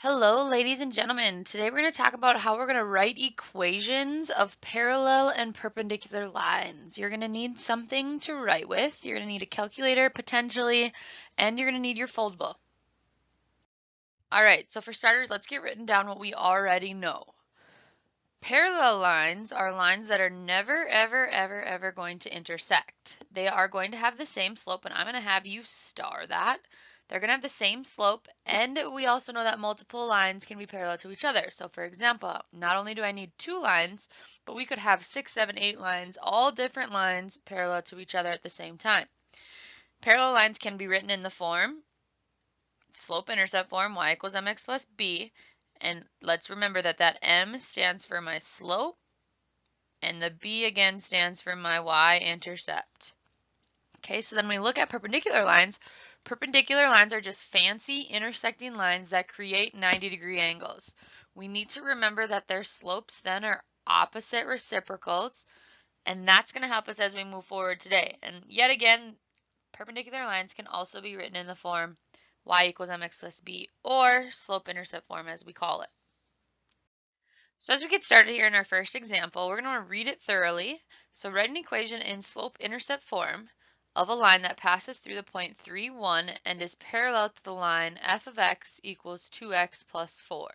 Hello, ladies and gentlemen. Today we're going to talk about how we're going to write equations of parallel and perpendicular lines. You're going to need something to write with. You're going to need a calculator potentially, and you're going to need your foldable. All right, so for starters, let's get written down what we already know. Parallel lines are lines that are never, ever going to intersect. They are going to have the same slope, and I'm going to have you star that. They're going to have the same slope, and we also know that multiple lines can be parallel to each other. So for example, not only do I need two lines, but we could have 6, 7, 8 lines, all different lines parallel to each other at the same time. Parallel lines can be written in the form, slope-intercept form, y equals mx plus b, and let's remember that that m stands for my slope, and the b again stands for my y-intercept. Okay, so then when we look at perpendicular lines are just fancy intersecting lines that create 90-degree angles. We need to remember that their slopes then are opposite reciprocals, and that's going to help us as we move forward today. And yet again, perpendicular lines can also be written in the form y equals mx plus b, or slope-intercept form as we call it. So as we get started here in our first example, we're going to want to read it thoroughly. So write an equation in slope-intercept form of a line that passes through the point 3, 1 and is parallel to the line f of x equals 2x plus 4.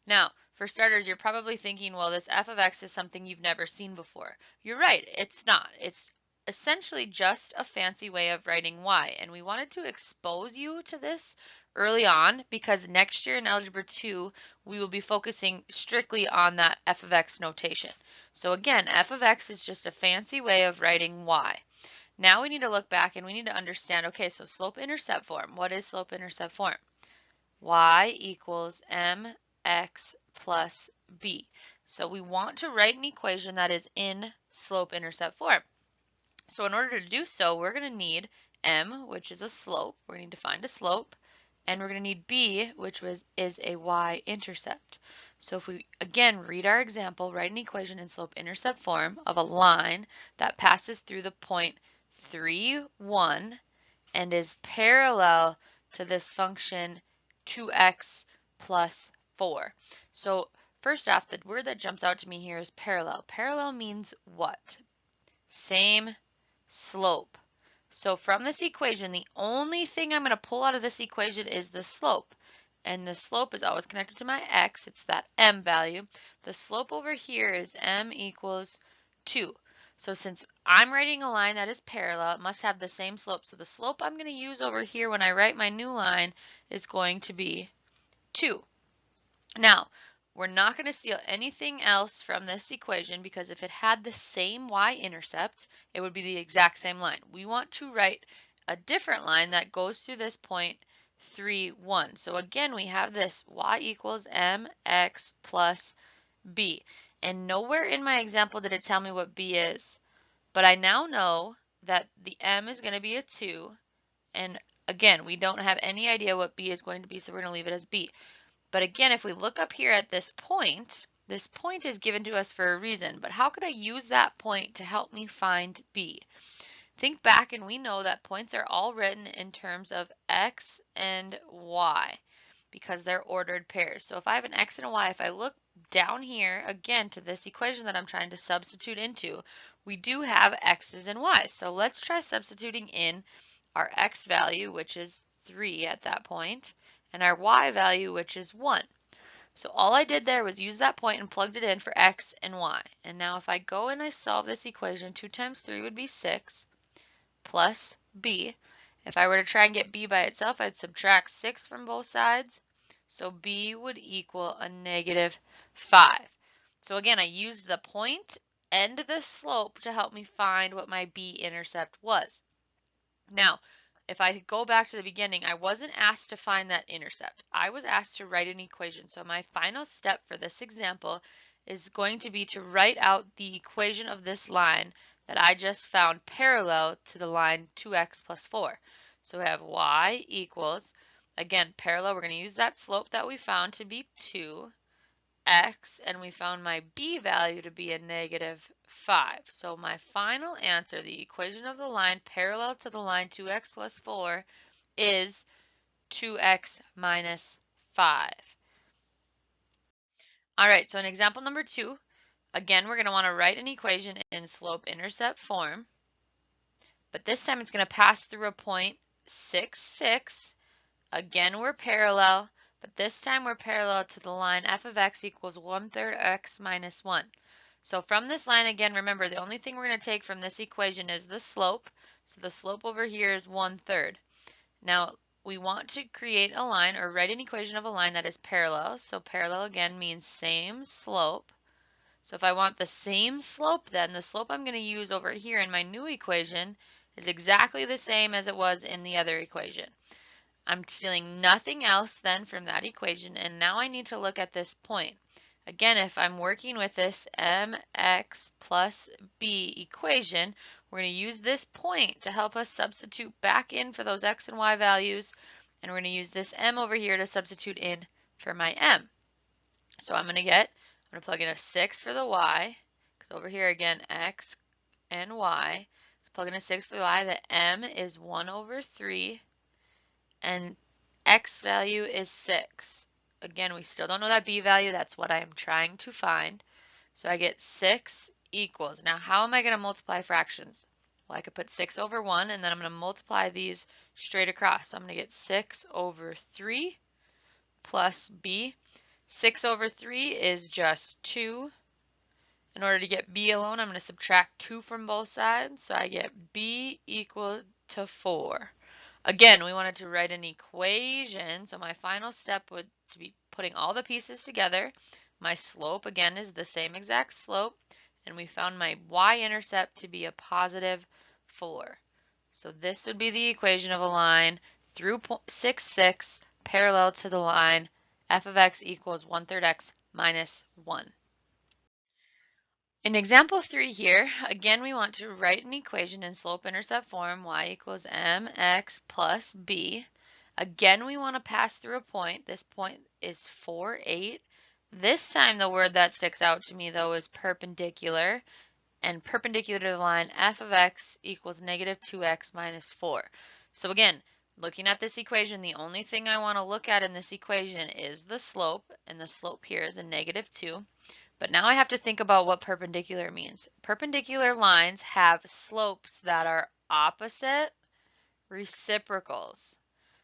Now, for starters, you're probably thinking, well, this f of x is something you've never seen before. You're right, it's not. It's essentially just a fancy way of writing y, and we wanted to expose you to this early on because next year in Algebra 2, we will be focusing strictly on that f of x notation. So again, f of x is just a fancy way of writing y. Now we need to look back and we need to understand, okay, so slope-intercept form. What is slope-intercept form? Y equals mx plus b. So we want to write an equation that is in slope-intercept form. So in order to do so, we're going to need m, which is a slope. We're going to find a slope. And we're going to need b, which is a y-intercept. So if we, again, read our example, write an equation in slope-intercept form of a line that passes through the point 3, 1 and is parallel to this function 2x plus 4. So first off, the word that jumps out to me here is parallel. Parallel means what? Same slope. So from this equation, the only thing I'm going to pull out of this equation is the slope. And the slope is always connected to my x. It's that m value. The slope over here is m equals 2. So since I'm writing a line that is parallel, it must have the same slope. So the slope I'm going to use over here when I write my new line is going to be 2. Now, we're not going to steal anything else from this equation because if it had the same y-intercept, it would be the exact same line. We want to write a different line that goes through this point 3, 1. So again, we have this y equals mx plus b. And nowhere in my example did it tell me what b is. But I now know that the m is going to be a 2. And again, we don't have any idea what b is going to be, so we're going to leave it as b. But again, if we look up here at this point is given to us for a reason, but how could I use that point to help me find b? Think back and we know that points are all written in terms of x and y because they're ordered pairs. So if I have an x and a y, if I look down here again to this equation that I'm trying to substitute into, we do have x's and y's. So let's try substituting in our x value, which is 3 at that point, and our y value, which is 1. So all I did there was use that point and plugged it in for x and y. And now if I go and I solve this equation, 2 times 3 would be 6 plus b. If I were to try and get b by itself, I'd subtract 6 from both sides. So b would equal a negative 5. So again, I used the point and the slope to help me find what my b-intercept was. Now, if I go back to the beginning, I wasn't asked to find that intercept. I was asked to write an equation. So my final step for this example is going to be to write out the equation of this line that I just found parallel to the line 2x plus 4. So we have y equals, again, parallel, we're going to use that slope that we found to be 2, x, and we found my b value to be a negative 5. So my final answer, the equation of the line parallel to the line 2x plus 4, is 2x minus 5. All right, so in example number 2, again, we're going to want to write an equation in slope-intercept form, but this time it's going to pass through a point 6, 6. Again, we're parallel, but this time we're parallel to the line f of x equals 1/3 x minus 1. So from this line, again, remember, the only thing we're going to take from this equation is the slope. So the slope over here is 1/3. Now, we want to create a line or write an equation of a line that is parallel. So parallel, again, means same slope. So if I want the same slope, then the slope I'm going to use over here in my new equation is exactly the same as it was in the other equation. I'm stealing nothing else then from that equation, and now I need to look at this point. Again, if I'm working with this mx plus b equation, we're going to use this point to help us substitute back in for those x and y values, and we're going to use this m over here to substitute in for my m. So I'm going to plug in a 6 for the y, because over here again, x and y. So plug in a 6 for the y, the m is 1/3, and x value is 6. Again, we still don't know that b value. That's what I am trying to find. So I get 6 equals. Now, how am I going to multiply fractions? Well, I could put 6 over 1, and then I'm going to multiply these straight across. So I'm going to get 6/3 plus b. 6/3 is just 2. In order to get b alone, I'm going to subtract 2 from both sides. So I get b equal to 4. Again, we wanted to write an equation, so my final step would to be putting all the pieces together. My slope, again, is the same exact slope, and we found my y-intercept to be a positive 4. So this would be the equation of a line through 6, 6, parallel to the line f of x equals 1/3 x minus 1. In example 3 here, again, we want to write an equation in slope-intercept form, y equals mx plus b. Again, we want to pass through a point. This point is 4, 8. This time, the word that sticks out to me, though, is perpendicular, and perpendicular to the line f of x equals negative 2x minus 4. So again, looking at this equation, the only thing I want to look at in this equation is the slope, and the slope here is a negative 2. But now I have to think about what perpendicular means. Perpendicular lines have slopes that are opposite reciprocals.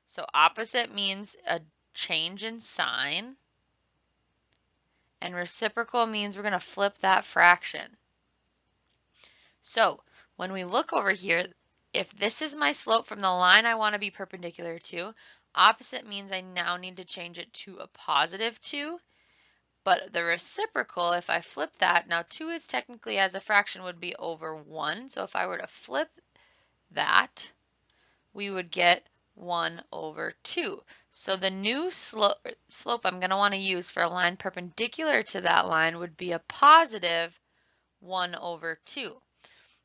So opposite means a change in sign, and reciprocal means we're going to flip that fraction. So when we look over here, if this is my slope from the line I want to be perpendicular to, opposite means I now need to change it to a positive 2. But the reciprocal, if I flip that, now 2 is technically as a fraction would be over 1. So if I were to flip that, we would get 1/2. So the new slope I'm going to want to use for a line perpendicular to that line would be a positive 1/2.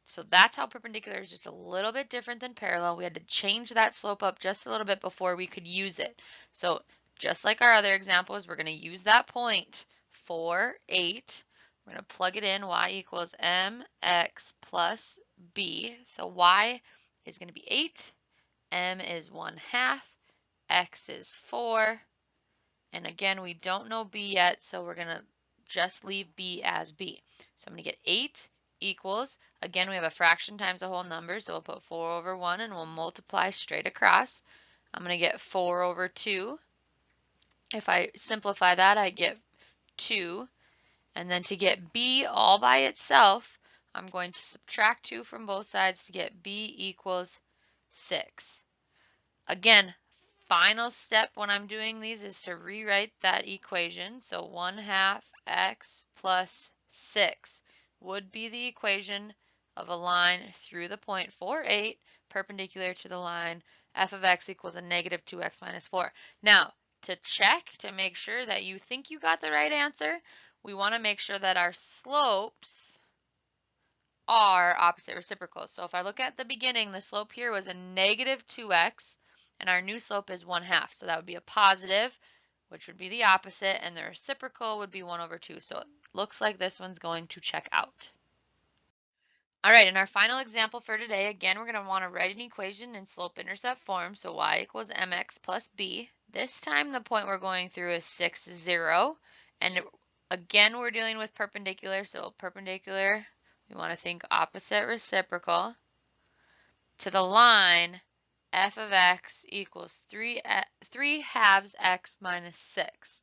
So that's how perpendicular is just a little bit different than parallel. We had to change that slope up just a little bit before we could use it. So just like our other examples, we're going to use that point, 4, 8. We're going to plug it in, y equals mx plus b. So y is going to be 8, m is 1/2, x is 4, and again, we don't know b yet, so we're going to just leave b as b. So I'm going to get 8 equals, again, we have a fraction times a whole number, so we'll put 4/1 and we'll multiply straight across. I'm going to get 4/2. If I simplify that, I get 2. And then to get b all by itself, I'm going to subtract 2 from both sides to get b equals 6. Again, final step when I'm doing these is to rewrite that equation. So 1/2 x plus 6 would be the equation of a line through the point 4, 8, perpendicular to the line f of x equals a negative 2x minus 4. Now, to check, to make sure that you think you got the right answer, we want to make sure that our slopes are opposite reciprocals. So if I look at the beginning, the slope here was a negative 2x, and our new slope is 1/2. So that would be a positive, which would be the opposite, and the reciprocal would be 1/2. So it looks like this one's going to check out. All right, in our final example for today, again, we're going to want to write an equation in slope-intercept form. So y equals mx plus b. This time the point we're going through is 6, 0. And Again, we're dealing with perpendicular, so perpendicular, we want to think opposite reciprocal to the line f of x equals 3 halves x minus 6.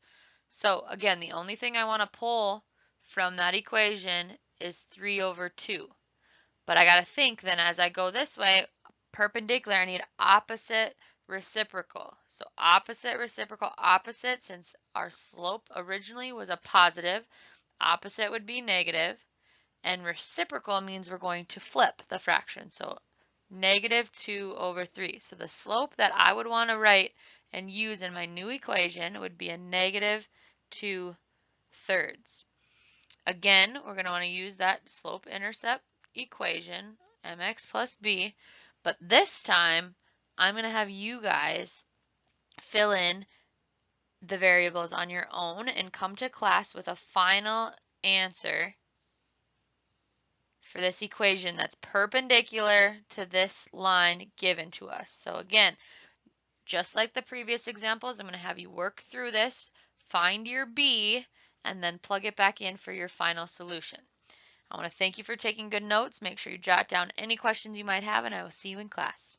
So again, the only thing I want to pull from that equation is 3 over 2. But I got to think then as I go this way, perpendicular, I need opposite reciprocal. So opposite reciprocal opposite, since our slope originally was a positive, opposite would be negative, and reciprocal means we're going to flip the fraction. So negative 2 over 3. So the slope that I would want to write and use in my new equation would be a negative 2/3. Again, we're going to want to use that slope-intercept equation, mx plus b, but this time I'm going to have you guys fill in the variables on your own and come to class with a final answer for this equation that's perpendicular to this line given to us. So again, just like the previous examples, I'm going to have you work through this, find your b, and then plug it back in for your final solution. I want to thank you for taking good notes. Make sure you jot down any questions you might have, and I will see you in class.